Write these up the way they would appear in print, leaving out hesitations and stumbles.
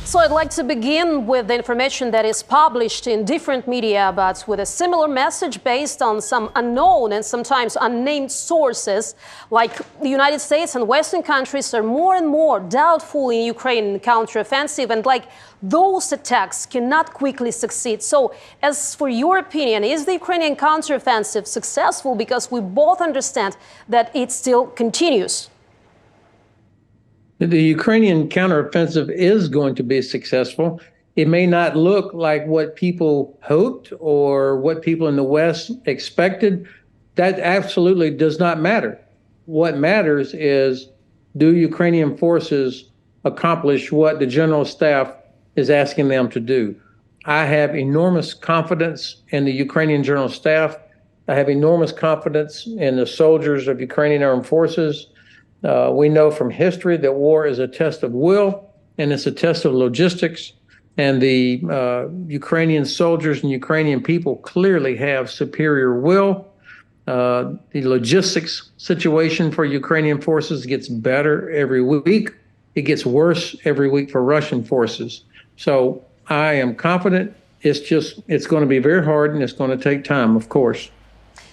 So I'd like to begin with the information that is published in different media, but with a similar message based on some unknown and sometimes unnamed sources. Like the United States and Western countries are more and more doubtful in Ukrainian counteroffensive, and like those attacks cannot quickly succeed. So as for your opinion, is the Ukrainian counteroffensive successful? Because we both understand that it still continues. The Ukrainian counteroffensive is going to be successful. It may not look like what people hoped or what people in the West expected. That absolutely does not matter. What matters is, do Ukrainian forces accomplish what the general staff is asking them to do? I have enormous confidence in the Ukrainian general staff. I have enormous confidence in the soldiers of Ukrainian armed forces. We know from history that war is a test of will, and it's a test of logistics. And the Ukrainian soldiers and Ukrainian people clearly have superior will. The logistics situation for Ukrainian forces gets better every week. It gets worse every week for Russian forces. So I am confident. It's going to be very hard, and it's going to take time, of course.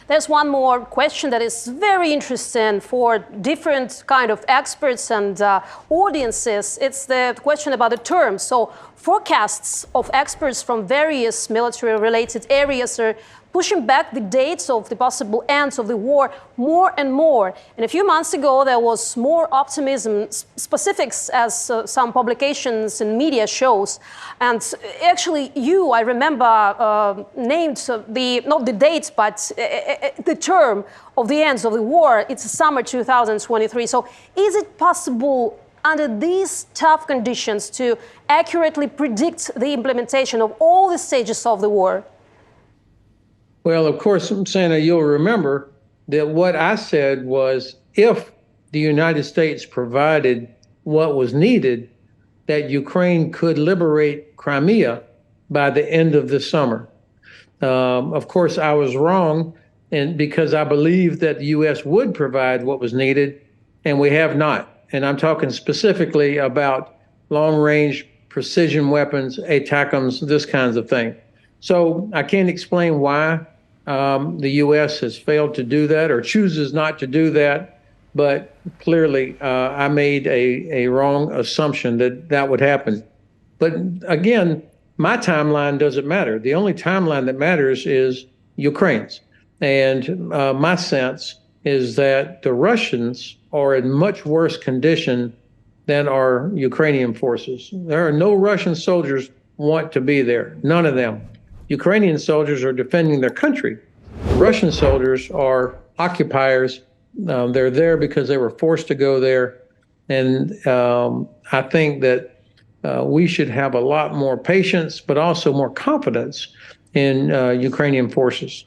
There's one more question that is very interesting for different kind of experts and audiences. It's the question about the terms. So forecasts of experts from various military-related areas are pushing back the dates of the possible ends of the war more and more. And a few months ago, there was more optimism, specifics as some publications and media shows. And actually, I remember, named not the dates, but the term of the ends of the war. It's summer 2023. So is it possible under these tough conditions to accurately predict the implementation of all the stages of the war? Well, of course, Santa, you'll remember that what I said was, if the United States provided what was needed, that Ukraine could liberate Crimea by the end of the summer. Of course, I was wrong, and because I believed that the U.S. would provide what was needed, and we have not. And I'm talking specifically about long-range precision weapons, ATACMS, this kinds of thing. So I can't explain why the U.S. has failed to do that or chooses not to do that, but clearly I made a wrong assumption that that would happen. But again, my timeline doesn't matter. The only timeline that matters is Ukraine's. And my sense is that the Russians are in much worse condition than our Ukrainian forces. There are no Russian soldiers want to be there, none of them. Ukrainian soldiers are defending their country. Russian soldiers are occupiers. They're there because they were forced to go there. And I think that we should have a lot more patience, but also more confidence in Ukrainian forces.